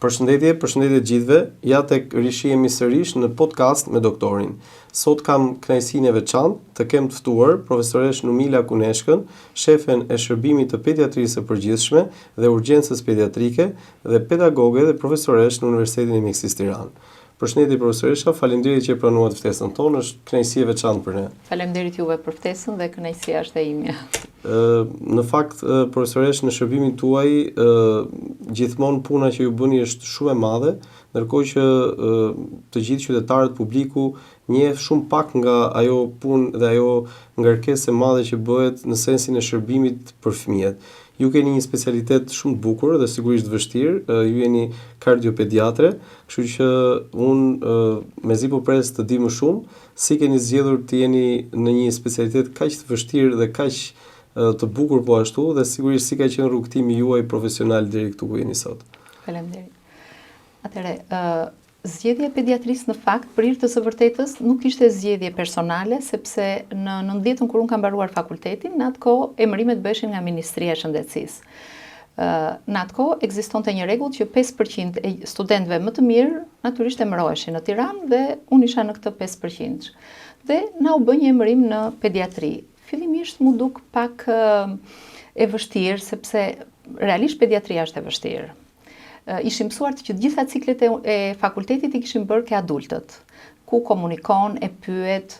Përshëndetje gjithëve, ja tek rishihemi sërish në podcast me doktorin. Sot kam kënaqësinë e veçantë të kem të ftuar profesoresh Numila Kuneshkën, shefen e shërbimit të pediatrisë së përgjithshme dhe urgjencës pediatrike dhe pedagoge dhe profesoresh në Universitetin e Mjekësisë Tiranë. Përshëndetje profesoresha, faleminderit që pranuat ftesën tonë, është kënaqësi e veçantë për ne. Faleminderit juve për ftesën dhe kënaqësia është e imja. Në fakt, profesoresh, në shërbimin tuaj, gjithmonë puna që ju bëni është shumë e madhe, ndërkohë që të gjithë qytetarët, publiku njeh shumë pak nga ajo punë dhe ajo ngarkesë e madhe që bëhet në sensin e shërbimit për fëmijët. Ju keni një specialitet shumë të bukur dhe sigurisht vështirë, ju jeni kardiopediatre, kështu që unë mezi po pres të di më shumë, si keni zgjedhur të jeni në një specialitet kaq të vështirë dhe kaq të bukur po ashtu, dhe sigurisht si ka qenë rrugtimi juaj profesional deri këtu ku jeni sot. Faleminderit. Atëre, zgjedhja e pediatrisë në fakt, për hir të së vërtetës, nuk ishte zgjedhje personale, sepse në 90-ën kur unë kam mbaruar fakultetin, në atë kohë emërimet bëheshin nga Ministria e Shëndetësisë. Në atë kohë ekzistonte një rregull që 5% e studentëve më të mirë natyrisht emëroheshin në Tiranë dhe unë isha në këtë 5%. Dhe na u bë një emërim në pediatri. Fillimisht mu duk pak e vështirë, sepse realisht pediatria është e vështirë. Ishim mësuar që gjitha ciklet e fakultetit i kishim bërë ke adultët, ku komunikon, e pyet,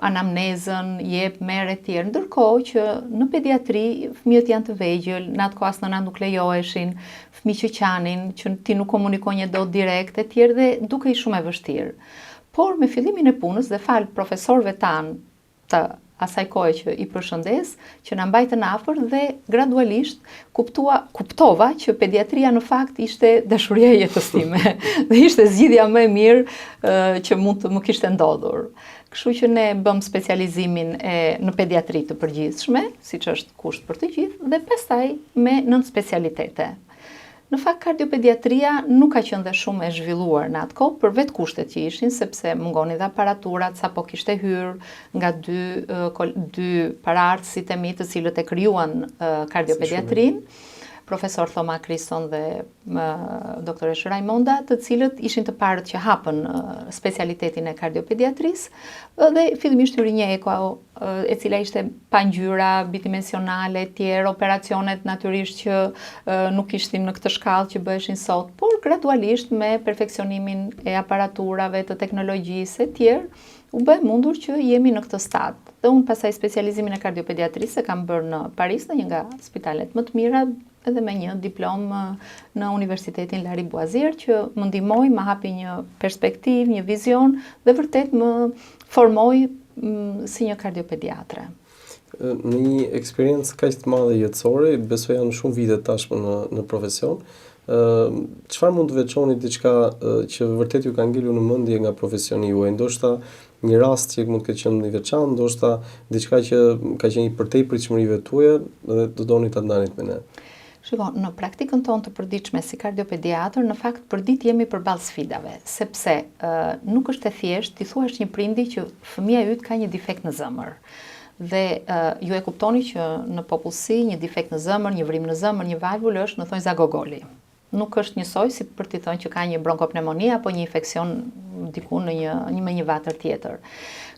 anamnezën, jep, merr e tjerë. Ndërkohë që në pediatri fëmijët janë të vegjël, në atë kohë as nëna nuk lejoheshin, fëmijë që qanin, që ti nuk komunikon një dot direkt e tjerë dhe dukej shumë e vështirë. Por me fillimin e punës dhe fal profesorëve tanë të asaj kohe që i përshëndes, që na mbajtën afër dhe gradualisht kuptova që pediatria në fakt ishte dashuria e jetës time dhe ishte zgjidhja më e mirë që mund të më kishte ndodhur. Kështu që ne bëm specializimin në pediatri të përgjithshme, siç është kusht për të gjithë, dhe pastaj me 9 specialitete. Në fakt, kardiopediatria nuk ka qenë dhe shumë e zhvilluar në atë kohë për vetë kushtet që ishin, sepse mungonin dhe aparaturat, sa po kishte hyrë nga dy paraardhësit e mi të cilët e krijuan kardiopediatrinë, profesor Thoma Kriston dhe doktoresh Raimonda, të cilët ishin të parët që hapën specialitetin e kardiopediatrisë dhe fillimisht hyri një eko e cila ishte pa ngjyra, bidimensionale, tjerë, operacionet natyrisht që nuk ishtim në këtë shkallë që bëheshin sot, por gradualisht me perfeksionimin e aparaturave, të teknologjisë e tjerë, u bë mundur që jemi në këtë stad. Dhe unë pasaj specializimin e kardiopediatrisë e kam bërë në Paris, në një nga spitalet më të mira, edhe me një diplomë në Universitetin Lariboisière, që më ndihmoi, më hapi një perspektivë, një vizion dhe vërtet më formoi si një kardiopediatre. Në një eksperiencë kaq të madhe jetësore, besoj janë shumë vite tashmë në profesion, çfarë mund të veçoni diçka që vërtet ju ka ngelur në mendje nga profesioni juaj? Ndoshta një rast që mund të ketë qenë i veçantë, ndoshta diçka që ka qenë përtej pritshmërive tuaja dhe do doni ta ndanit me ne. Shikon, në praktikën tonë të përditshme si kardiopediatër, në fakt përdit jemi përballë sfidave, sepse nuk është e thjeshtë ti thuash një prindi që fëmia yt ka një defekt në zemër. Dhe ju e kuptoni që në popullsi një defekt në zemër, një vrim në zemër, një valvulë është në thonjza gogoli. Nuk është njësoj si për t'i thënë që ka një bronkopneumonia apo një infeksion diku në një vatër tjetër.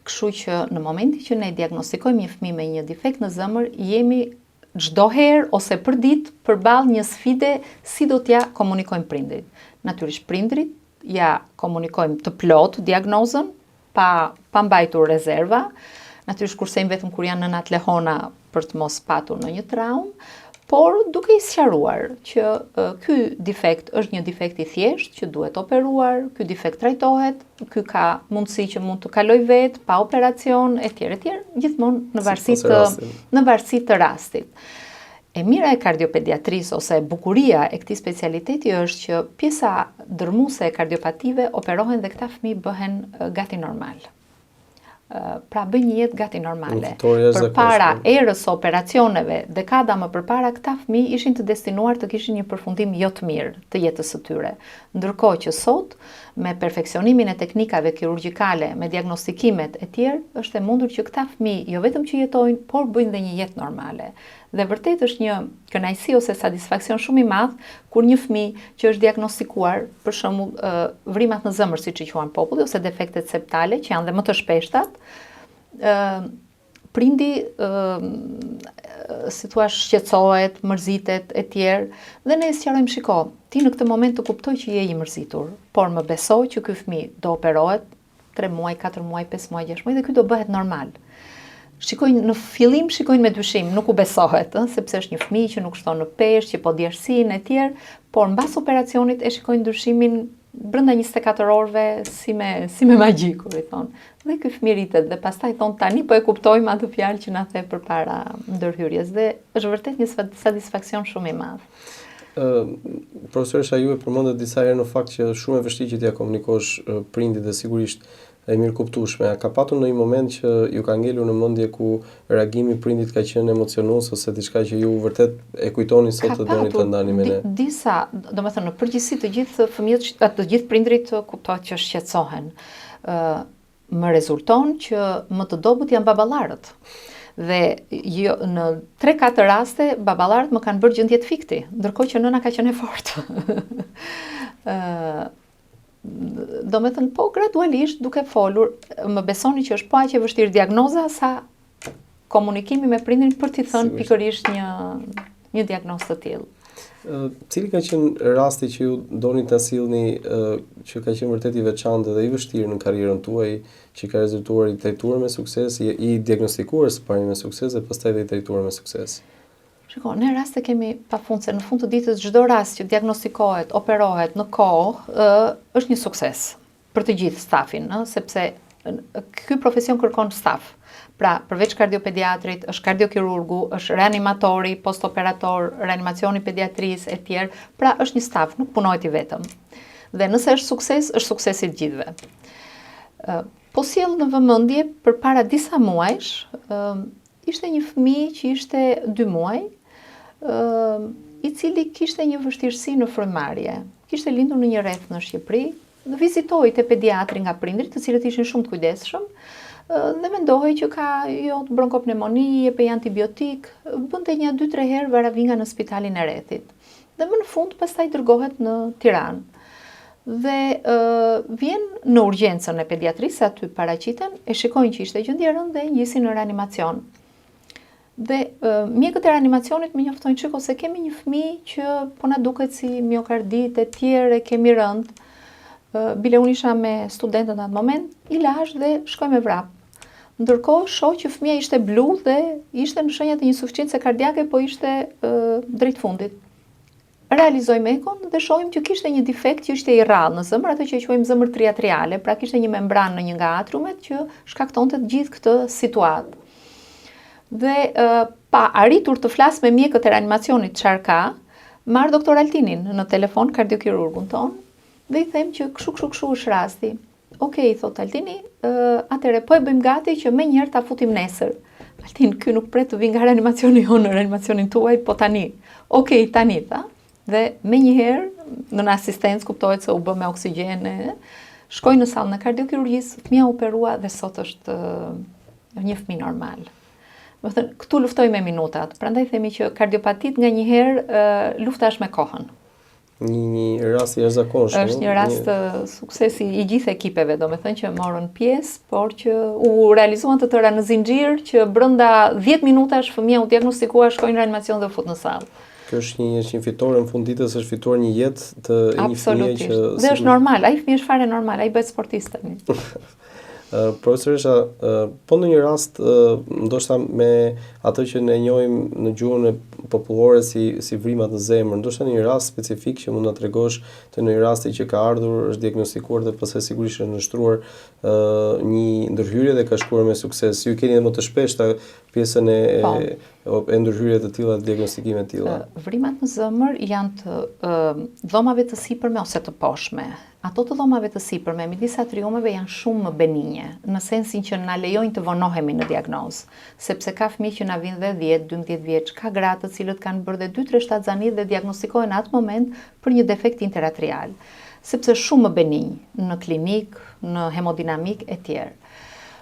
Kështu që në momentin që ne diagnostikojmë një fëmijë me një defekt në zemër, jemi çdo herë ose për ditë përballë një sfide si do t'ja komunikojmë prindrit. Natyrisht prindrit ja komunikojmë të plot diagnozën pa mbajtur rezerva. Natyrisht kursejmë vetëm kur janë nënat lehona për të mos patur në një traumë, por duke i sqaruar që ky defekt është një defekt i thjeshtë që duhet operuar, ky defekt trajtohet, ky ka mundësi që mund të kaloj vetë pa operacion etj, gjithmonë në varësi të rastit. E mira e kardiopediatrisë ose bukuria e këtij specialiteti është që pjesa dërmuese e kardiopative operohen dhe këta fëmijë bëhen gati normal. Pra bëj një jetë gati normale. Fitoria e Përpara zakonshme. erës së operacioneve, dekada më përpara, këta fëmijë ishin të destinuar të kishin një përfundim jo të mirë të jetës së tyre. Ndërkohë që sot, me perfeksionimin e teknikave kirurgjikale, me diagnostikimet e tjerë, është e mundur që këta fëmijë jo vetëm që jetojnë, por bëjnë dhe një jetë normale. Dhe vërtet është një kënaqësi ose satisfaksion shumë i madh kur një fëmijë që është diagnostikuar, për shembull, vrimat në zemër, siç i quajnë populli, ose defektet septale, që janë dhe më të shpeshtat, prindi si thua shqetësohet, mërzitet e tjerë, dhe ne sqarojmë, shiko, ti në këtë moment të kuptoj që je i mërzitur, por më besoj që ky fëmijë do operohet 3 muaj, 4 muaj, 5 muaj, 6 muaj dhe ky do bëhet normal. Shikojnë në fillim, shikojnë me dyshim, nuk u besohet, sepse është një fëmijë që nuk shton në peshë, që po djersin e tjerë, por mbas operacionit e shikojnë ndryshimin brenda 24 orëve si me magji, kur i thonë. Dhe ky fëmijë rritet dhe pastaj thonë tani po e kuptojmë atë fjalë që na the përpara ndërhyrjes dhe është vërtet një satisfaksion shumë i madh. Profesoresha, ju e përmendet disa herë në fakt që shumë e vështirë që t'ia komunikosh prindit dhe sigurisht e mirë kuptueshme. Ka patur në një moment që ju ka ngelur në mendje ku reagimi i prindit ka qenë emocionues ose diçka që ju vërtet e kujtoni sot të doni të ndani me ne? Disa, domethënë në përgjithësi të gjithë fëmijët, të gjithë prindrit kuptohet që shqetësohen. Më rezulton që më të dobët janë baballarët. Dhe jo, në 3-4 raste baballarët më kanë bërë gjendje të fikti, ndërkohë që nëna ka qenë e fortë. Do me thënë, po gradualisht duke folur, më besoni që është po aq e vështirë diagnoza sa komunikimi me prindin për t'i thënë pikërisht një diagnozë të tillë. Cili ka qenë rasti që ju doni ta sillni që ka qenë vërtet i veçantë dhe i vështirë në karrierën tuaj, që ka rezultuar i trajtuar me sukses, i diagnostikuar së pari me sukses dhe pastaj dhe i trajtuar me sukses? Shiko, ne raste kemi pafund, se në fund të ditës çdo rast që diagnostikohet, operohet në kohë, është një sukses për të gjithë stafin, sepse ky profesion kërkon staf. Pra, përveç kardiopediatrit, është kardiokirurgu, është reanimatori, postoperator, reanimacioni pediatrisë e tjerë, pra është një staf, nuk punohet i vetëm. Dhe nëse është sukses i të gjithëve. Po sjell në vëmendje përpara disa muajsh, ishte një fëmijë që ishte 2 muaj, i cili kishte një vështirësi në frymëmarrje. Kishte lindur në një rreth në Shqipëri, dhe vizitoi te pediatri nga prindrit, të cilët ishin shumë të kujdesshëm, dhe mendohej që ka bronkopneumoni, jepej antibiotik, bënte një 2-3 herë varavinga në spitalin e rrethit. Dhe më në fund pastaj dërgohet në Tiranë. Dhe vjen në urgjencën e pediatrisë, aty paraqiten, e shikojnë që ishte gjendje e rëndë dhe njisin në reanimacion. Dhe mjekët e reanimacionit më njoftojnë, çiko se kemi një fëmijë që po na duket si miokardit e tjerë, kemi rënd. Bile unë isha me studentët në atë moment, i lash dhe shkoj me vrap. Ndërkohë shoh që fëmia ishte blu dhe ishte në shenjat e insuficiencë kardiake, po ishte drejt fundit. Realizojmë ekon dhe shohim që kishte një defekt që ishte i rrallë në zemër, atë që e quajmë zemër triatriale, pra kishte një membranë në një nga atriumet që shkaktonte të gjithë këtë situatë. Dhe pa arritur të flas me mjekët e reanimacionit çfarë ka, marr doktor Altinin në telefon, kardiokirurgun ton, dhe i them që kështu është rasti. Okej, thot Altini, atëre po e bëjmë gati që me njëherë ta futim nesër. Altin, ky nuk pret të vi nga reanimacioni jonë në reanimacionin tuaj, po tani. Okej, tani, tha. Dhe me njëherë, në asistencë, kuptohet se u bë me oksigjen, shkoj në sallën e kardiokirurgjisë, fëmia operua dhe sot është një fëmijë normal. Do të thënë, këtu luftoj me minutat. Prandaj themi që kardiopatit nga njëherë lufta është me kohën. Një rast i jashtëzakonshëm. Është një rast suksesi i gjithë ekipeve, domethënë që morën pjesë, por që u realizuan të tëra në zinxhir, që brenda 10 minutash fëmia u diagnostikua, shkoi në reanimacion dhe u fut në sallë. Kjo është një fitore, në fund ditës është fituar një jetë të një fëmie që... Dhe është normal, ai fëmijë është fare normal, ai bëhet sportist tani. Profesoresha, po në një rast, ndoshta me atë që ne njohim në gjuhën popullore si vrimat në zemër, ndoshta në një rast specifik që mund na tregosh të një rasti që ka ardhur, është diagnostikuar dhe pastaj sigurisht është nështruar një ndërhyrje dhe ka shkuar me sukses. Ju keni edhe më të shpeshta pjesën e ndërhyrjeve të tilla, diagnostikime të tilla. Vrimat në zemër janë të dhomave të sipërme ose të poshtme. Ato të dhomave të sipërme midis atriumeve janë shumë më benigje, në sensin që na lejojnë të vonohemi në diagnozë, sepse ka fëmijë që na vinë dhe 10-12 vjeç, ka gra të cilët kanë bërë dhe 2-3 shtatzani dhe diagnostikohen në atë moment për një defekt interatrial, sepse shumë më benigj në klinik, në hemodinamik e tjerë.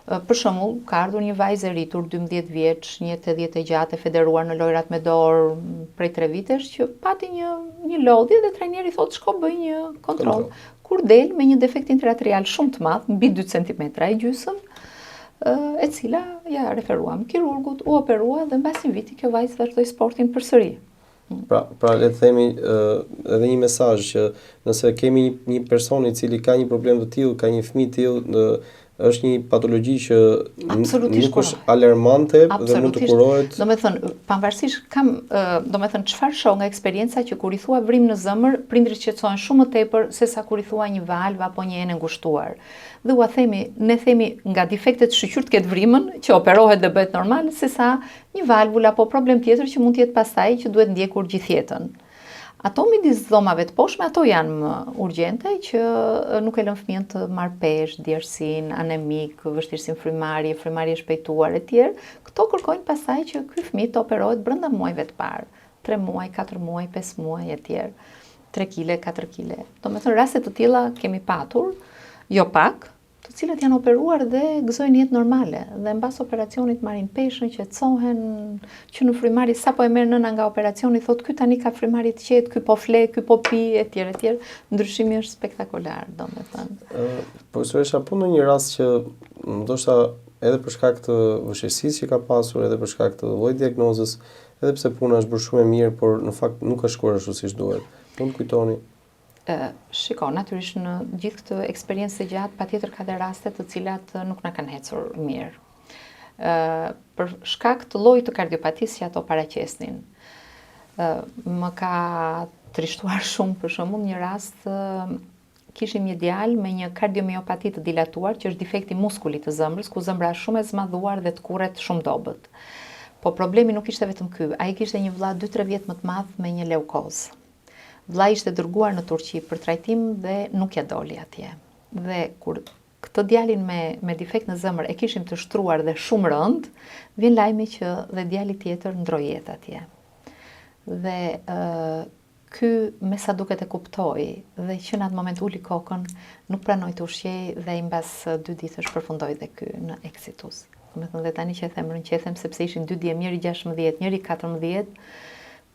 Për shembull, ka ardhur një vajzë e rritur 12 vjeç, 1,80 e gjatë, e federuar në lojrat me dorë prej 3 vitesh, që pati një lodhje dhe trajneri thotë shko bëj një kontroll. Kur del me një defekt interatrial shumë të madh, mbi 2 cm e gjysmë, e cila ja referuam kirurgut, u operua dhe mbas një viti kjo vajzë vazhdoi sportin përsëri. Pra le të themi edhe një mesazh që nëse kemi një person i cili ka një problem të tillë, ka një fëmijë të tillë, është një patologji që nuk është alarmante dhe mund të kurohet. Domethënë, pavarësisht çfarë shoh nga eksperienca që kur i thua vrim në zemër, prindrit shqetësohen shumë më tepër sesa kur i thua një valvë apo një enë ngushtuar. Dhe ne themi nga defektet shqyqyrt ketë vrimën, që operohet dhe bëhet normal, sesa një valvul apo problem tjetër që mund të jetë pastaj që duhet ndjekur gjithjetën. Ato midis dhomave të poshtme, ato janë më urgjente që nuk e lën fëmijën të marrë peshë, djersin, anemik, vështirësinë frymarrje shpejtuar e tjerë. Këto kërkojnë pastaj që ky fëmijë të operohet brenda muajve të parë, 3 muaj, 4 muaj, 5 muaj e tjerë, 3 kg, 4 kg. Domethënë raste të tilla kemi patur, jo pak, të cilët janë operuar dhe gëzojnë jetë normale dhe mbas operacionit marrin peshën, qetësohen, që në frymarrje sapo e merr nëna nga operacioni thotë ky tani ka frymarrje të qetë, ky po fle, ky po pi etj etj. Ndryshimi është spektakolar, domethënë. Profesoresha, po në një rast që ndoshta edhe për shkak të vështirësisë që ka pasur, edhe për shkak të llojit diagnozës, edhe pse puna është bërë shumë e mirë, por në fakt nuk ka shkuar ashtu siç duhet. Mund të kujtoni? Shiko, natyrisht në gjithë këtë eksperiencë të gjatë, patjetër ka dhe raste të cilat nuk na kanë ecur mirë. Për shkak të llojit të kardiopatisë që ato paraqesin. Më ka trishtuar shumë për shembull një rast kishim një djalë me një kardiomiopati të dilatuar, që është defekti muskulit të zemrës, ku zemra është shumë e zmadhuar dhe të kurret shumë dobët. Po problemi nuk ishte vetëm ky, ai kishte një vëlla 2-3 vjet më të madh me një leukozë. Vllai ishte dërguar në Turqi për trajtim dhe nuk ja doli atje. Dhe kur këtë djalin me defekt në zemër e kishim të shtruar dhe shumë rënd, vjen lajmi që dhe djali tjetër ndroi jetë atje. Dhe ky me sa duket e kuptoi dhe që në atë moment uli kokën, nuk pranoi të ushqej dhe i mbas 2 ditësh përfundoi dhe ky në eksitus. Domethënë dhe tani që e them rënqethem sepse ishin 2 djem, njëri 16, njëri 14.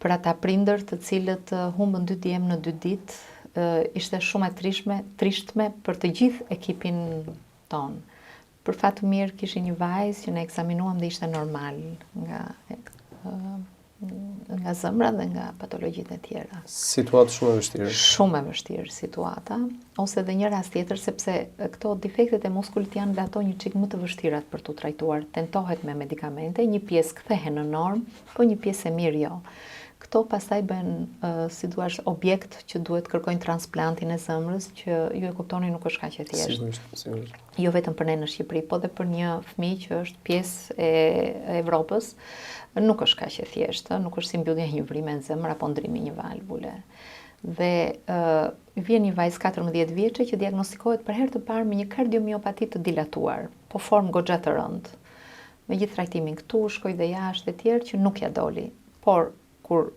Për ata prindër të cilët humbën 2 djem në 2 ditë, ishte shumë e trishtme për të gjithë ekipin ton. Për fat të mirë kishin një vajzë që ne ekzaminuam dhe ishte normal nga zemra dhe nga patologjitë e tjera. Situatë shumë e vështirë. Shumë e vështirë situata, ose dhe një rast tjetër, sepse këto defektet e muskulit janë dhe ato një çik më të vështirat për tu trajtuar. Tentohet me medikamente, një pjesë kthehen në normë, po një pjesë e mirë jo. Këto pastaj bëhen, si duash, objekt që duhet kërkojnë transplantin e zemrës, që ju e kuptoni nuk është kaq e thjeshtë. Sigurisht. Jo vetëm për ne në Shqipëri, po dhe për një fëmijë që është pjesë e Evropës, nuk është kaq e thjeshtë, nuk është si mbyllja një vrime në zemër apo ndrimi një valvule. Dhe vjen një vajzë 14 vjeçe që diagnostikohet për herë të parë me një kardiomiopati të dilatuar, po formë goxha të rëndë. Me gjithë trajtimin këtu, shkoi dhe jashtë e tjerë që nuk ja doli. Por kur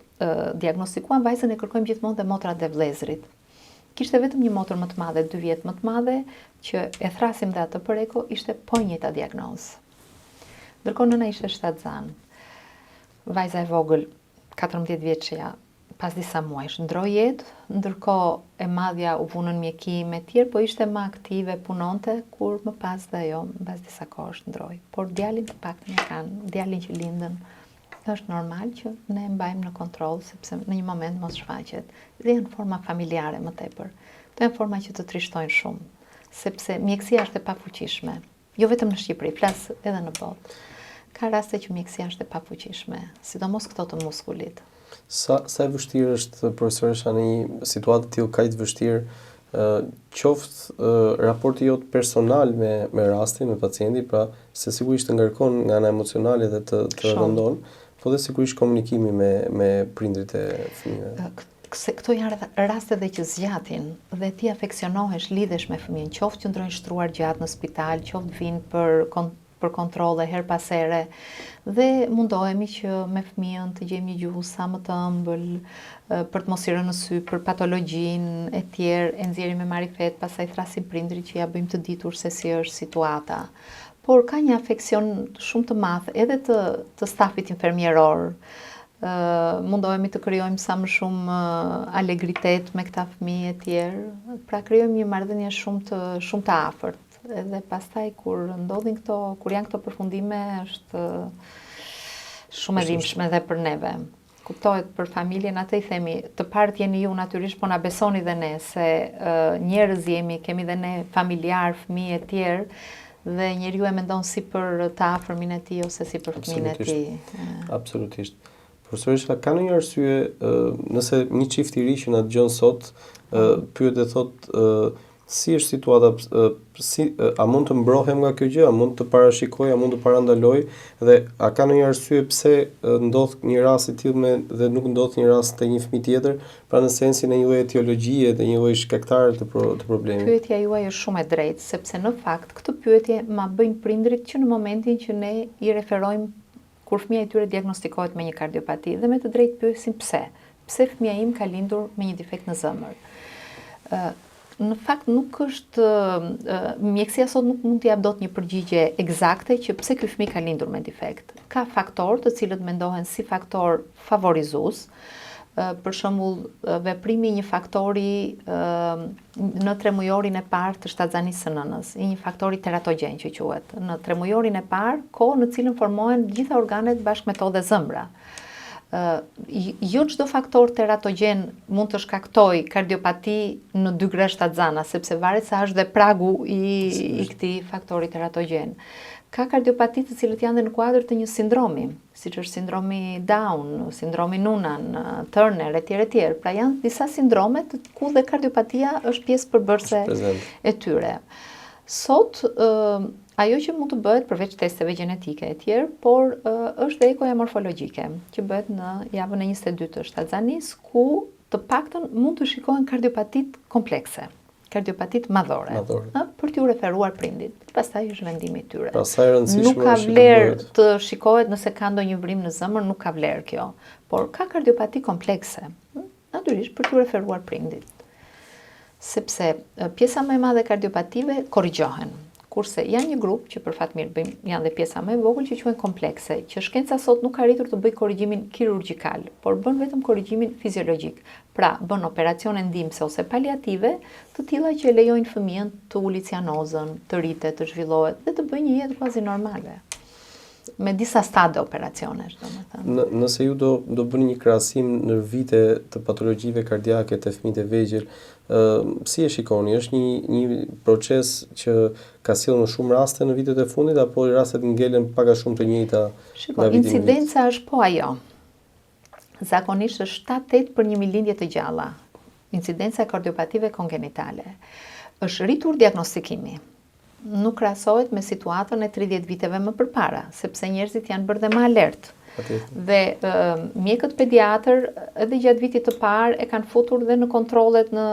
diagnostikuan vajzën e kërkojmë gjithmonë dhe motrat dhe vëllezrit. Kishte vetëm një motër më të madhe, 2 vjet më të madhe, që e thrasim dhe atë për eko, ishte po njëjta diagnozë. Ndërkohë nëna ishte shtatzan. Vajza e vogël, 14 vjeçja, pas disa muajsh ndroi jetë, ndërkohë e madhja u vunën mjekim e tjerë, po ishte më aktive, punonte, kur më pas dhe ajo, mbas disa kohësh ndroi. Por djalin të paktën e kanë, djalin që lindën, është normal që ne mbajmë në kontroll, sepse në një moment mos shfaqet. Dhe janë forma familjare më tepër. Këto janë forma që të trishtojnë shumë, sepse mjekësia është e pafuqishme. Jo vetëm në Shqipëri, flas edhe në botë. Ka raste që mjekësia është e pafuqishme, sidomos këto të muskulit. Sa e vështirë është profesoresha në një situatë të tillë kaq të vështirë, qoftë raporti jot personal me rastin, me pacientin, pra se sigurisht të ngarkon nga ana emocionale dhe të rëndon, po dhe sigurisht komunikimi me prindrit e fëmijëve. Këto janë raste dhe që zgjatin dhe ti afeksionohesh, lidhesh me fëmijën, qoftë që ndrojnë shtruar gjatë në spital, qoftë vinë për kontrole her pas here, dhe mundohemi që me fëmijën të gjejmë një gjuhë sa më të ëmbël për të mos i rënë në sy për patologjinë e tjerë, e nxjerrim me marifet, pastaj thrasim prindrit që ja bëjmë të ditur se si është situata. Por ka një afeksion shumë të madh edhe të stafit infermieror. Mundohemi të krijojmë sa më shumë alegritet me këta fëmijë e tjerë, pra krijojmë një marrëdhënie shumë të afërt. Edhe pastaj kur ndodhin kur janë këto përfundime, është shumë e dhimbshme edhe për neve. Kuptohet për familjen, atë i themi, të parët jeni ju natyrisht, po na besoni dhe ne se njerëz jemi, kemi dhe ne familjar, fëmijë e tjerë, dhe njeriu e mendon si për të afërmin e tij ose si për fëmijën e tij. Absolutisht. Profesoresha, ka ndonjë arsye nëse një çift i ri që na dëgjon sot pyet e thotë si është situata, a mund të mbrohem nga kjo gjë, a mund të parashikoj, a mund të parandaloj, dhe a ka ndonjë arsye pse ndodh një rast i tillë dhe nuk ndodh një rast te një fëmijë tjetër, pra në sensin e një lloj etiologjie dhe një lloj shkaktare të problemit. Pyetja juaj është shumë e drejtë, sepse në fakt këtë pyetje ma bëjnë prindrit që në momentin që ne i referojmë kur fëmia e tyre diagnostikohet me një kardiopati, dhe me të drejtë pyesin pse fëmia im ka lindur me një defekt në zemër. Në fakt nuk është, mjekësia sot nuk mund t'i jap dot një përgjigje eksakte që pse ky fëmijë ka lindur me defekt. Ka faktorë të cilët mendohen si faktor favorizues, për shembull veprimi i një faktori në tremujorin e parë të shtatzanisë së nënës, i një faktori teratogjen që quhet. Në tremujorin e parë, kohë në cilën formohen gjitha organet bashkë me to dhe zëmbra. Jo çdo faktor teratogjen mund të shkaktoj kardiopati në 2 gra shtatzana, sepse varet sa është dhe pragu i këtij faktori teratogjen. Ka kardiopati të cilët janë dhe në kuadër të një sindromi, siç është sindromi Down, sindromi Noonan, Turner etj. Pra janë disa sindrome ku dhe kardiopatia është pjesë përbërëse e tyre. Sot ajo që mund të bëhet përveç testeve gjenetike e tjerë, por është dhe ekoja morfologjike, që bëhet në javën e 22 të shtatzanisë, ku të paktën mund të shikohen kardiopatit komplekse, kardiopatit madhore. Për t'ju referuar prindit. Pastaj është vendimi i tyre. Nuk ka vlerë të shikohet nëse ka ndonjë vrim në zemër, nuk ka vlerë kjo. Por ka kardiopati komplekse, natyrisht për t'ju referuar prindit. Sepse pjesa më e madhe e kardiopative korrigjohen. Kurse janë një grup që për fat mirë janë dhe pjesa më e vogël që quhen komplekse, që shkenca sot nuk ka arritur të bëjë korrigjimin kirurgjikal, por bën vetëm korrigjimin fiziologjik. Pra, bën operacione ndihmëse ose paliative, të tilla që e lejojnë fëmijën të ulit cianozën, të rritet, të zhvillohet dhe të bëjë një jetë quasi normale. Me disa stade operacionesh, domethënë. Nëse ju do bëni një krahasim në vite të patologjive kardiake të fëmijët e vegjël, si e shikoni? Është një proces që ka sjellë në shumë raste në vitet e fundit, apo rastet ngelen pak a shumë të njëjta? Shiko, incidenca është po ajo. Zakonisht është 7-8 për 1.000 lindje të gjalla. Incidenca e kardiopative kongenitale. Është rritur diagnostikimi. Nuk krahasohet me situatën e 30 viteve më përpara, sepse njerëzit janë bërë dhe më alert. Dhe mjekët pediatër edhe gjatë vitit të parë e kanë futur dhe në kontrollet, në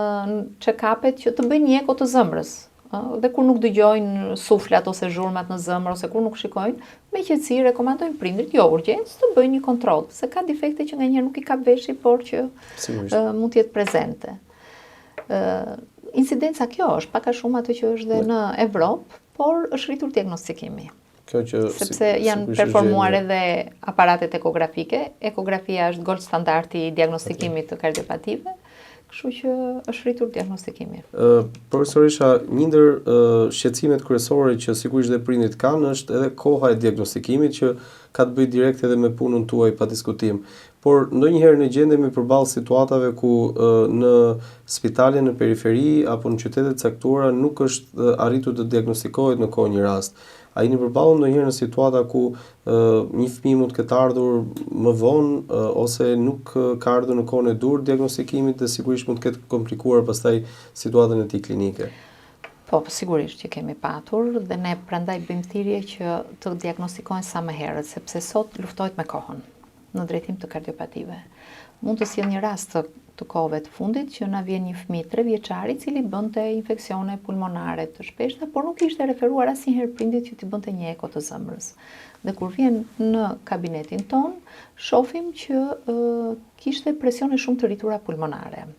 check-upet që të bëjnë një eko të zemrës. Dhe kur nuk dëgjojnë suflat ose zhurmat në zemër ose kur nuk shikojnë, me qetësi rekomandojnë prindrit, jo urgjencë, të bëjnë një kontroll, se ka defekte që nganjëherë nuk i kap veshi, por që mund të jetë prezente. Incidenca kjo është pak a shumë atë që është dhe në Evropë, por është rritur diagnostikimi. Sepse janë performuar edhe aparatet ekografike. Ekografia është gold standardi i diagnostikimit të kardiopative, kështu që është rritur diagnostikimi. Profesoresha, një ndër shqetësimet kryesore që sigurisht dhe prindit kanë është edhe koha e diagnostikimit, që ka të bëjë direkt edhe me punën tuaj pa diskutim. por ndonjëherë ne gjendemi përballë situatave ku në spitale në periferi apo në qytete të caktuara nuk është arritur të diagnostikohet në kohë një rast. A jeni përballur ndonjëherë në situata ku një fëmijë mund të ketë ardhur më vonë ose nuk ka ardhur në kohën e dur diagnostikimit dhe sigurisht mund të ketë komplikuar pastaj situatën e tij klinike? Po, sigurisht që kemi patur dhe ne prandaj bëjmë thirrje që të diagnostikohen sa më herët, sepse sot luftohet me kohën në drejtim të kardiopative. Mund të sjell një rast të kohëve të fundit që na vjen një fëmijë 3 vjeçar i cili bënte infeksione pulmonare të shpeshta, por nuk ishte referuar asnjëherë prindit që t'i bënte një eko të zemrës. Dhe kur vjen në kabinetin ton, shohim që kishte presione shumë të rritura pulmonare.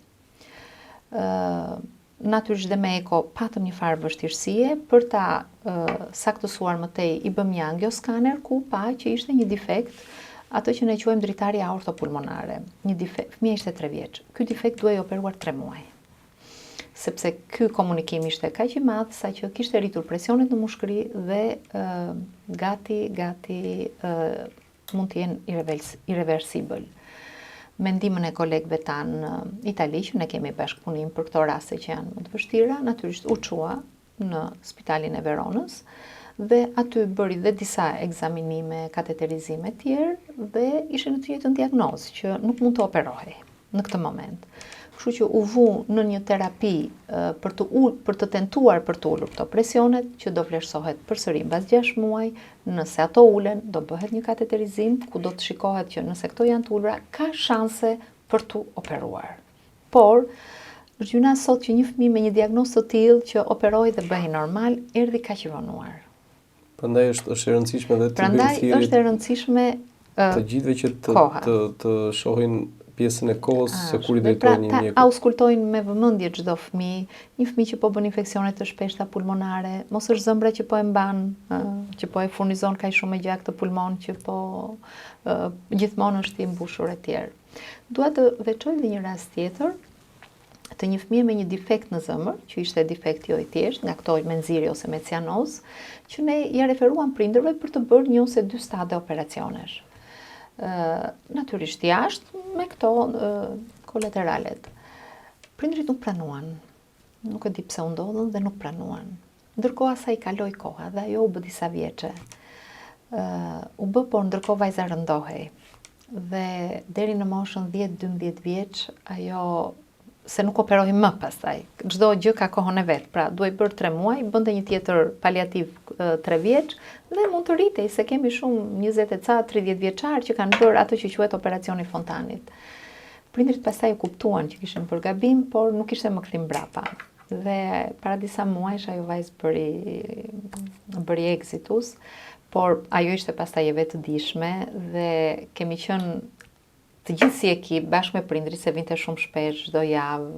Natyrisht dhe me eko patëm një farë vështirësie për ta saktësuar më tej i bëm një angioskaner ku pa që ishte një defekt, ato që ne quajmë dritarja aortopulmonare. Fëmia ishte 3 vjeç. Ky defekt duhej operuar 3 muaj. Sepse ky komunikim ishte kaq i madh sa që kishte rritur presionet në mushkëri dhe gati mund të jenë irreversibël. Me ndihmën e kolegëve tan në Itali, që ne kemi bashkëpunim për këto raste që janë më të vështira, natyrisht u çua në spitalin e Veronës dhe aty bëri dhe disa egzaminime, kateterizime të tjerë dhe ishte në të njëjtën diagnozë që nuk mund të operohej në këtë moment. Kështu që u vu në një terapi për të tentuar për të ulur këto presionet, që do vlerësohet përsëri mbas 6 muaj, nëse ato ulen, do bëhet një kateterizim ku do të shikohet që nëse këto janë të ulura, ka shanse për të operuar. Por është gjëna sot që një fëmijë me një diagnozë të tillë që operoi dhe bëhej normal, erdhi kaq i vonuar. Prandaj është e rëndësishme dhe të Prandaj është e rëndësishme të gjithëve që të shohin pjesën e kohës se kur i drejtohen një mjeku. Auskultojnë me vëmendje çdo fëmijë, një fëmijë që po bën infeksione të shpeshta pulmonare, mos është zëmbra që po e mban, që po e furnizon kaq shumë me gjak të pulmon që po gjithmonë është i mbushur e tjerë. Dua të veçoj dhe një rast tjetër të një fëmije me një defekt në zemër, që ishte defekt jo i thjesht, nga këto me nxirje ose me cianoz, që ne ja referuam prindërve për të bërë 1 ose 2 stade operacionesh. Natyrisht jashtë me këto kolateralet. Prindrit nuk pranuan. Nuk e di pse u ndodhën dhe nuk pranuan. Ndërkohë asaj kaloi koha dhe ajo u bë disa vjeçe. Por ndërkohë vajza rëndohej. Dhe deri në moshën 10-12 vjeç ajo se nuk operohi më pastaj. Çdo gjë ka kohën e vet. Pra, duhej bërë 3 muaj, bënte një tjetër paliativ 3 vjeç dhe mund të rritej se kemi shumë 20 e ca, 30 vjeçar që kanë bërë ato që quhet operacioni fontanit. Prindrit pastaj e kuptuan që kishin bërë gabim, por nuk ishte më kthim mbrapa. Dhe para disa muajsh ajo vajzë bëri exitus, por ajo ishte pastaj e vetëdijshme dhe kemi qenë të gjithë si ekip, bashkë me prindrit, se vinte shumë shpesh çdo javë,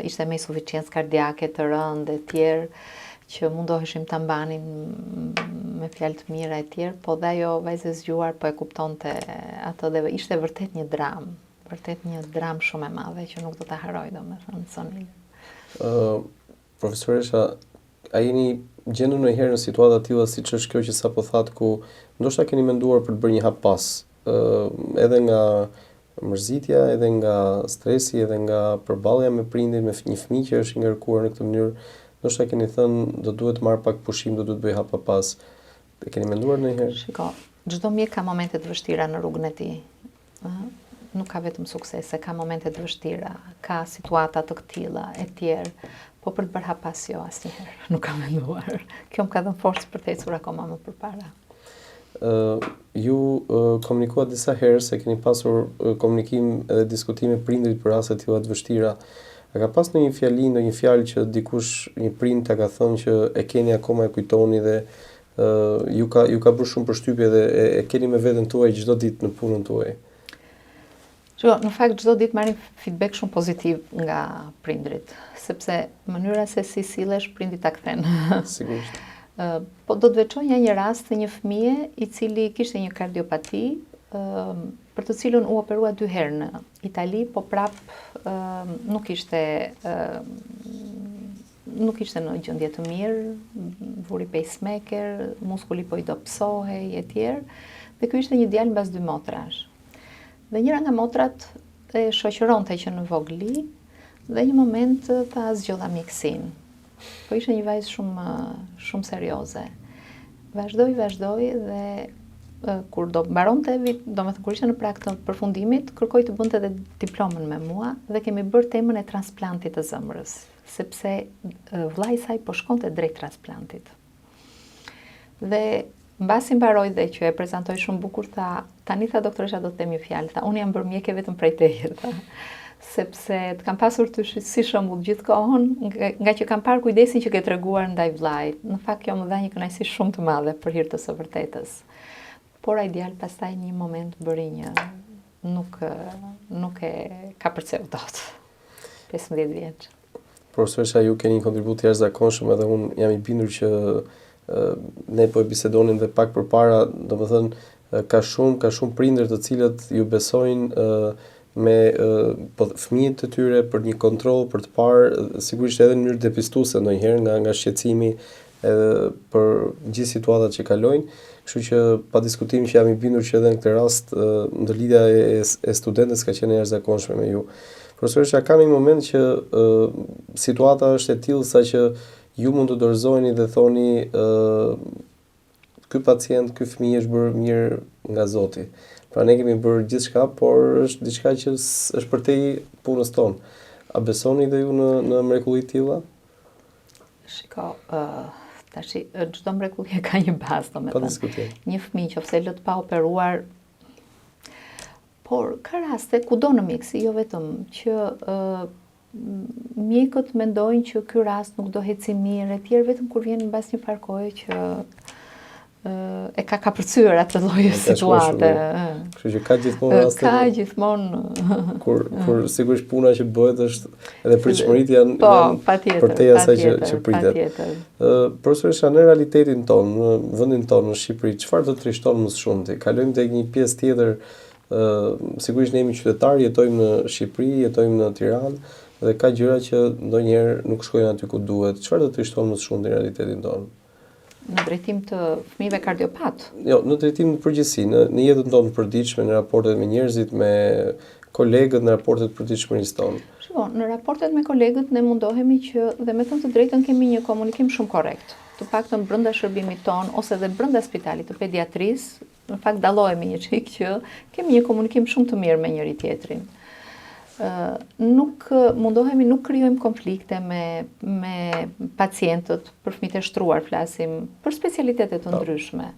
ishte me insuficiencë kardiake të rëndë e tjerë, që mundoheshim ta mbanim me fjalë të mira e tjerë, po dhe ajo vajzë e zgjuar po e kuptonte ato dhe ishte vërtet një dramë shumë e madhe që nuk do ta harroj domethënë sonin. Profesoresha, a jeni gjendur ndonjëherë në situata të tilla siç është kjo që sapo thatë, ku ndoshta keni menduar për të bërë një hap pas? Edhe nga mërzitja, edhe nga stresi, edhe nga përballja me prindin, me një fëmijë që është i ngarkuar në këtë mënyrë, ndoshta keni thënë do duhet marr pak pushim, do duhet bëj hapa pas. E keni menduar ndonjëherë? Shiko, çdo mjek ka momente të vështira në rrugën e tij. Nuk ka vetëm suksese, ka momente të vështira, ka situata të këtilla e tjerë, po për të bërë hap pas jo asnjëherë, nuk kam menduar. Kjo më ka dhënë forcë për të ecur akoma më përpara. Ju komunikuat disa herë se keni pasur komunikim edhe diskutime prindrit për raste të tilla të vështira. A ka pas ndonjë fjali, ndonjë fjalë që dikush, një prind ta ka thënë që e keni akoma e kujtoni dhe ju ka bërë shumë përshtypje dhe e keni me veten tuaj çdo ditë në punën tuaj? Në fakt çdo ditë marrim feedback shumë pozitiv nga prindrit, sepse mënyra se si sillesh prindit ta kthen. Sigurisht. Po do të veçonja një rast të një fëmije i cili kishte një kardiopati, për të cilën u operua 2 herë në Itali, po prap nuk ishte në gjendje të mirë, vuri pacemaker, muskuli po i dobësohej e tjerë, dhe ky ishte një djalë mbas 2 motrash. Dhe njëra nga motrat e shoqëronte që në vogli, dhe një moment ta zgjodha mjekësinë. Po ishte një vajzë shumë serioze. Vazhdoi dhe kur do mbaronte vit, domethënë kur ishte në prag të përfundimit, kërkoi të bënte edhe diplomën me mua dhe kemi bërë temën e transplantit të zemrës, sepse vllai i saj po shkonte drejt transplantit. Dhe mbasi mbaroi dhe që e prezantoi shumë bukur, tani tha doktoresha do të them një fjalë, tha unë jam bërë mjeke vetëm prej teje, tha. Sepse të kam pasur të si shembull gjithkohon, nga që kam parë kujdesin që ke treguar ndaj vllait. Në fakt kjo më dha një kënaqësi shumë të madhe për hir të së vërtetës. Por ai djalë pastaj një moment bëri një nuk e ka përceu dot. 15 vjeç. Profesoresha, ju keni një kontribut të jashtëzakonshëm edhe unë jam i bindur që ne po e bisedonin dhe pak përpara, domethënë ka shumë prindër të cilët ju besojnë me fëmijët të tyre për një kontroll, për të parë, sigurisht edhe në mënyrë depistuese ndonjëherë nga shqetësimi edhe për gjithë situatat që kalojnë. Kështu që pa diskutim që jam i bindur që edhe në këtë rast ndërlidhja e studentes ka qenë e jashtëzakonshme me ju. Profesoresha, ka një moment që situata është e tillë sa që ju mund të dorëzoheni dhe thoni ky pacient, ky fëmijë është bërë mirë nga Zoti. Pra ne kemi bërë gjithçka, por është diçka që është përtej punës tonë. A besoni dhe ju në mrekulli të tilla? Shiko, tash çdo mrekulli ka një bazë, domethënë. Pa diskutim. Një fëmijë qofse lët pa operuar, por ka raste kudo në mjeksi, jo vetëm që mjekët mendojnë që ky rast nuk do heci mirë, etj, vetëm kur vjen mbas një farë kohe që e ka përcyer atë lloj situate. Kështu që ka gjithmonë raste. Ka gjithmonë kur sigurisht puna që bëhet është edhe pritshmëritë janë përtej asaj që pritet. Profesoresha, në realitetin tonë, në vendin tonë në Shqipëri, çfarë do të trishton më së shumti? Kalojmë tek një pjesë tjetër, sigurisht ne jemi qytetarë, jetojmë në Shqipëri, jetojmë në Tiranë dhe ka gjëra që ndonjëherë nuk shkojnë aty ku duhet. Çfarë do të trishton më së shumti në realitetin tonë? Në drejtim të fëmijëve kardiopat? Jo, në drejtim të përgjithësi, në jetën tonë të përditshme, në raportet me njerëzit, me kolegët, në raportet të përditshmërisë tonë. Shikon, në raportet me kolegët ne mundohemi që, dhe me thënë të drejtën, kemi një komunikim shumë korrekt. Të paktën brenda shërbimit ton ose edhe brenda spitalit të pediatrisë, në fakt dallohemi një çik që kemi një komunikim shumë të mirë me njëri tjetrin. Nuk mundohemi, nuk krijojmë konflikte me pacientët, për fëmijët e shtruar flasim, për specialitete të ndryshme.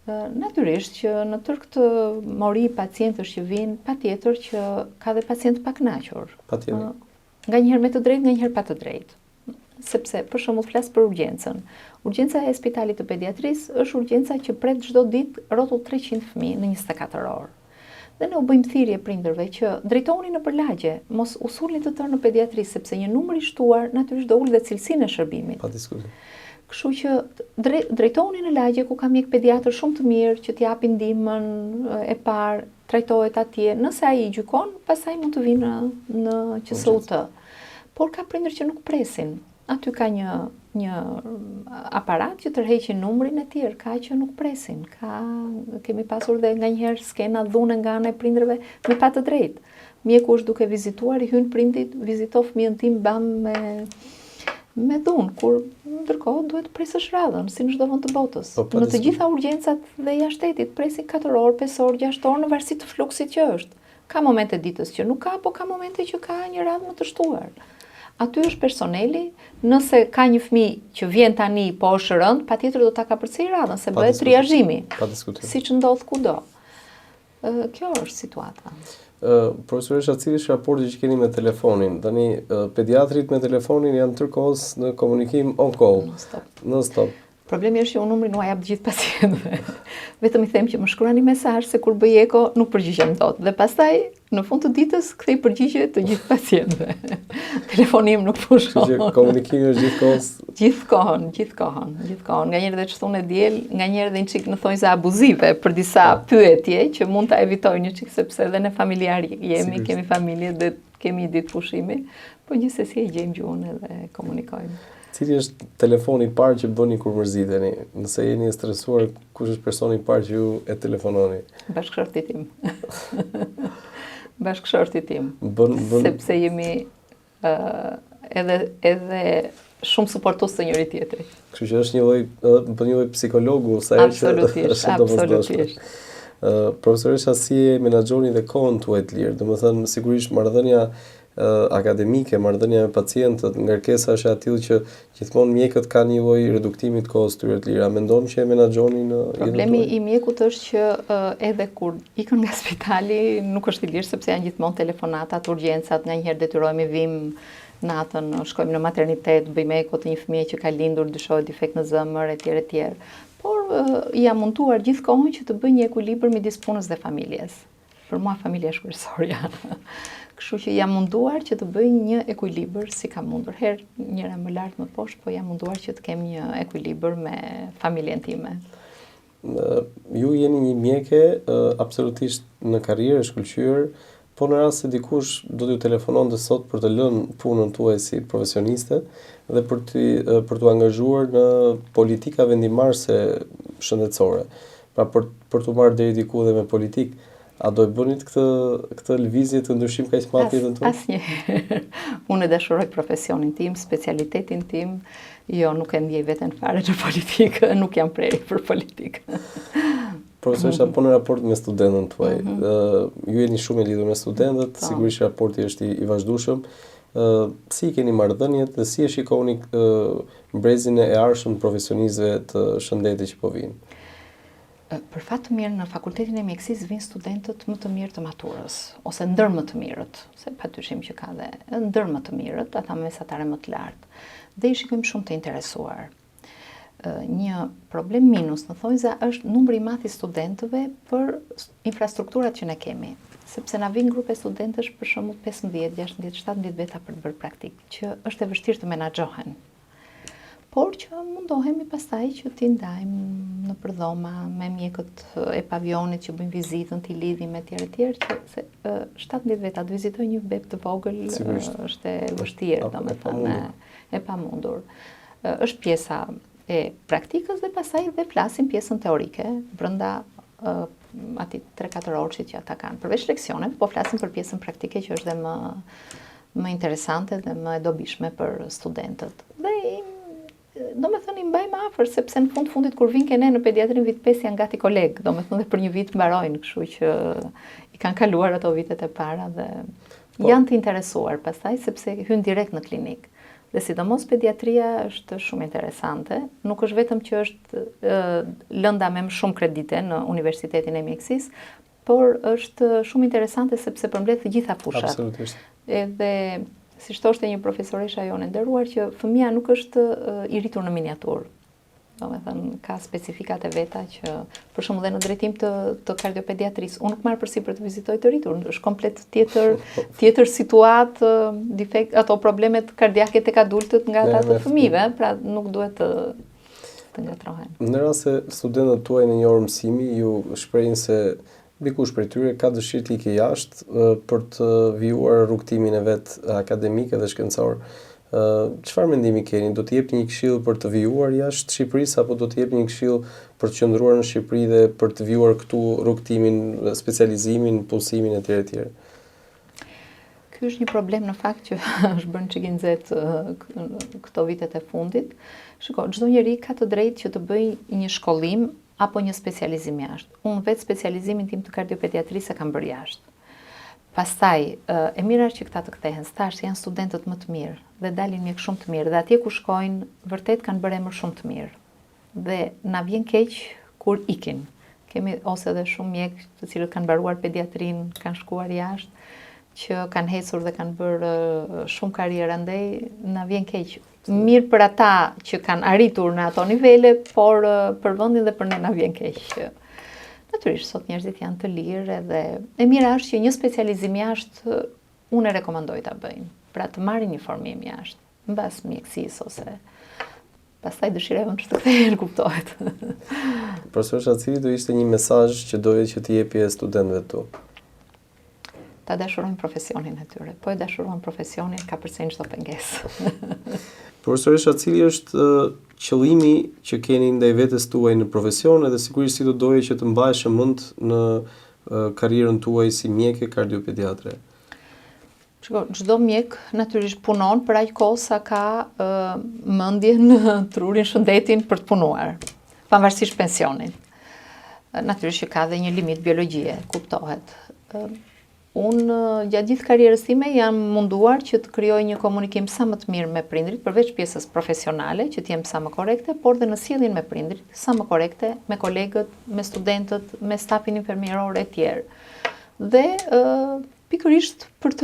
Natyrisht që në tërë këtë mori pacientësh që vinë, patjetër që ka dhe pacient pa kënaqur. Patjetër. Nganjëherë me të drejtë, nganjëherë pa të drejtë. Sepse për shembull flas për urgjencën. Urgjenca e spitalit të pediatrisë është urgjenca që pret çdo ditë rrotull 300 fëmijë në 24 orë. Dhe ne u bëjmë thirrje prindërve që drejtohuni në përlagje, mos usulni të tërë në pediatri, sepse një numër i shtuar natyrisht do ul dhe cilësinë e shërbimit. Pa diskutim. Kështu që drejtohuni në lagje ku ka mjek pediatër shumë të mirë që t'i japin ndihmën e parë, trajtohet atje. Nëse ai gjykon, pastaj mund të vinë në QSUT. Por ka prindër që nuk presin. Aty ka një aparat që tërheqin numrin e tjerë, ka që nuk presin. Kemi pasur dhe nganjëherë skena dhune nga ana e prindërve me pa të drejtë. Mjeku është duke vizituar, i hyn prindit, vizito fëmijën tim bam me dhunë, kur ndërkohë duhet presësh radhën, si në çdo vend të botës. Në të gjitha urgjencat dhe jashtëtetit presin 4 orë, 5 orë, 6 orë në varësi të fluksit që është. Ka momente ditës që nuk ka, po ka momente që ka një radhë më të shtuar. Aty është personeli, nëse ka një fëmijë që vjen tani po është rënd, patjetër do ta kapërcej radhën, se bëhet triazhimi. Pa diskutim. Siç ndodh kudo. Kjo është situata. Profesoresha, cili është raporti që keni me telefonin? Tani pediatrit me telefonin janë tërkohës në komunikim on call. Non stop. Problemi është që unë numrin nuk jap të gjithë pacientëve. Vetëm i them që më shkruani mesazh se kur bëj eko nuk përgjigjem dot. Dhe pastaj në fund të ditës kthej përgjigje të gjithë pacientëve. Telefoni im nuk pushon. Që komunikimi është gjithkohës. Gjithkohën. Nganjëherë dhe çthun e diel, nganjëherë dhe një çik në thonjza abuzive për disa pyetje që mund ta evitojnë një çik sepse edhe ne familjar jemi, kemi familje dhe kemi ditë pushimi, por gjithsesi e gjejmë gjuhën edhe komunikojmë. Cili është telefoni i parë që bëni kur mërziteni? Nëse jeni e stresuar, kush është personi i parë që ju e telefononi? Bashkëshorti tim. Bashkëshorti tim. Bën Sepse jemi edhe shumë suportues të njëri tjetrit. Kështu që është një lloj psikologu sa herë që është domosdoshme. Profesoresha, si e menaxhoni dhe kohën tuaj të lirë? Domethënë, sigurisht marrëdhënia akademike, marrëdhënia me pacientët, ngarkesa është e tillë që gjithmonë mjekët kanë një lloj reduktimi të kohës tyre të lira. Mendon që e menaxhoni në Problemi i mjekut është që edhe kur ikën nga spitali nuk është i lirë sepse janë gjithmonë telefonatat, urgjencat, nganjëherë detyrohemi vim natën, shkojmë në maternitet, bëjmë eko të një fëmie që ka lindur, dyshohet defekt në zemër etj. Por jam munduar gjithkohon që të bëj një ekuilibër midis punës dhe familjes. Për mua familja është kryesorja. Kështu që jam munduar që të bëj një ekuilibër si kam mundur. Herë njëra më lart më poshtë, po jam munduar që të kem një ekuilibër me familjen time. Ju jeni një mjeke absolutisht në karrierë shkëlqyer, po në rast se dikush do t'ju telefononte sot për të lënë punën tuaj si profesioniste dhe për t'u angazhuar në politika vendimarrëse shëndetësore. Pra për t'u marrë deri diku dhe me politikë, a do e bënit këtë lëvizje të ndryshim kaq të madh jetën tuaj? Asnjëherë. Unë e dashuroj profesionin tim, specialitetin tim. Jo, nuk e ndjej veten fare në politikë, nuk jam prerë për politikë. Profesoresha, po në raport me studentën tuaj, ju jeni shumë e lidhur me studentët, sigurisht raporti është i vazhdueshëm. Si keni marrëdhëniet dhe si e shikoni brezin e ardhshëm profesionistëve të shëndetit që po vinë? Për fat të mirë, në fakultetin e mjekësisë vinë studentët më të mirë të maturës, ose ndër më të mirët, se patyshim që ka dhe ndër më të mirët, ata me mesatare më të lartë. Dhe i shikojmë shumë të interesuar. Një problem minus në thonjza është numri i madh i studentëve për infrastrukturat që ne kemi. Sepse na vijnë grupe studentësh për shembull 15, 16, 17 veta për të bërë praktikë, që është e vështirë të menaxhohen. Por që mundohemi pastaj që t'i ndajmë në përdhoma me mjekët e pavionit që bëjmë vizitën, t'i lidhim me tjerë që se 17 veta të vizitoj një beb të vogël është e vështirë, domethënë e pamundur. Është pjesa e praktikës dhe pastaj dhe flasim pjesën teorike brenda ati 3-4 orëshit që ata kanë. Përveç leksioneve, po flasim për pjesën praktike që është dhe më interesante dhe më e dobishme për studentët. Dhe do me thënë i mbajmë afër, sepse në fundit kur vinë kene në pediatrin vit 5 janë gati kolegë, do me thënë dhe për një vit mbarojnë, kështu që i kanë kaluar ato vitet e para dhe janë të interesuar pastaj, sepse hynë direkt në klinikë. Dhe sidomos pediatria është shumë interesante, nuk është vetëm që është lënda me më shumë kredite në Universitetin e Mjekësisë, por është shumë interesante sepse përmbledh të gjitha fushat. Absolutisht. Edhe si thoshte një profesoresha jonë e nderuar që fëmia nuk është i rritur në miniaturë. Domethënë ka specifikat e veta që për shembull dhe në drejtim të kardiopediatrisë unë nuk marr përsipër të vizitoj të rritur, është komplet tjetër situatë, defekt ato problemet kardiake tek adultët nga ata të fëmijëve, pra nuk duhet të ngatrohen. Në rast se studentët tuaj në një orë mësimi ju shprehin se dikush prej tyre ka dëshirë të ikë jashtë për të vijuar rrugtimin e vet akademik dhe shkencor. Çfarë mendimi keni? Do të jepni një këshill për të vijuar jashtë Shqipërisë apo do të jepni një këshill për të qëndruar në Shqipëri dhe për të vijuar këtu rrugtimin, specializimin, punësimin etj. Ky është një problem në fakt që është bërë çik i nxehtë këto vitet e fundit. Shiko, çdo njeri ka të drejtë që të bëjë një shkollim apo një specializim jashtë. Unë vetë specializimin tim të kardiopediatrisë e kam bërë jashtë. Pastaj, e mira është që këta të kthehen, stash janë studentët më të mirë dhe dalin mjek shumë të mirë dhe atje ku shkojnë vërtet kanë bërë emër shumë të mirë. Dhe na vjen keq kur ikin. Kemi ose edhe shumë mjek të cilët kanë mbaruar pediatrin, kanë shkuar jashtë, që kanë hecur dhe kanë bërë shumë karrierë, andaj na vjen keq. Mirë për ata që kanë arritur në ato nivele, por për vendin dhe për ne na vjen keq. Natyrisht, sot njerëzit janë të lirë edhe e mira është që një specializim jashtë unë e rekomandoj ta bëjnë. Pra të marrin një formim jashtë, mbas mjekësisë ose pastaj dëshira e që të kthehen, kuptohet. Profesoresha, cili do ishte një mesazh që doje që t'i jepje studentëve tu? Ta dashurojnë profesionin e tyre. Po e dashurojnë profesionin, ka përse në çdo pengesë. Profesoresha, cili është qëllimi që keni ndaj vetes tuaj në profesion edhe sigurisht si do doje që të mbahesh mend në karrierën tuaj si mjeke kardiopediatre? Shiko, çdo mjek natyrisht punon për aq kohë sa ka mendje në trurin, shëndetin për të punuar, pavarësisht pensionit. Natyrisht që ka dhe një limit biologjie, kuptohet. Unë gjatë gjithë karrierës time jam munduar që të krijoj një komunikim sa më të mirë me prindrit, përveç pjesës profesionale, që të jem sa më korekte, por dhe në sjelljen me prindrit, sa më korekte, me kolegët, me studentët, me stafin infermieror e tjerë. Dhe pikërisht për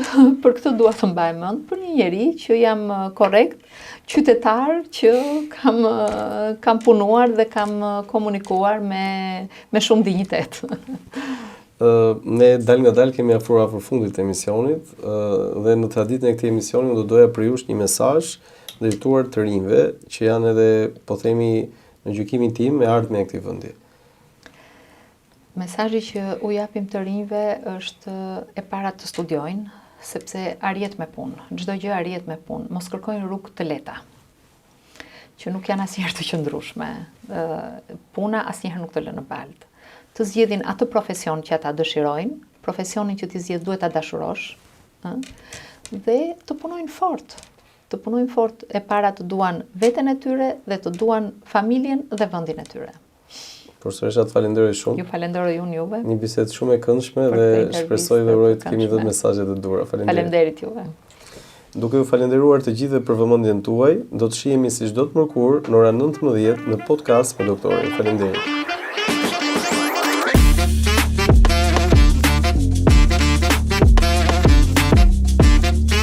këtë dua të mbaj mend, për një njeri që jam korrekt, qytetar që kam punuar dhe kam komunikuar me shumë dinjitet. Ne dal nga dal kemi afruar afër fundit të emisionit dhe në traditën e këtij emisioni unë do doja për jush një mesazh drejtuar të rinjve që janë edhe, po themi, në gjykimin tim me ardhmja e këtij vendi. Mesazhi që u japim të rinjve është e para të studiojnë, sepse arrihet me punë. Çdo gjë arrihet me punë. Mos kërkojnë rrugë të lehta, që nuk janë asnjëherë të qëndrueshme. Puna asnjëherë nuk të lë në baltë. Të zgjedhin atë profesion që ata dëshirojnë, profesionin që ti zgjedh duhet ta dashurosh, dhe të punojnë fort. Të punojnë fort, e para të duan veten e tyre dhe të duan familjen dhe vendin e tyre. Profesoresha, të falenderoj shumë. Ju falenderoj unë juve. Një bisedë shumë e këndshme dhe shpresoj dhe uroj të kemi dhënë mesazhe të duhura. Faleminderit juve. Duke ju falenderuar të gjithëve për vëmendjen tuaj, do të shihemi si çdo të mërkurë në orën 19 në podcast me doktorin. Faleminderit.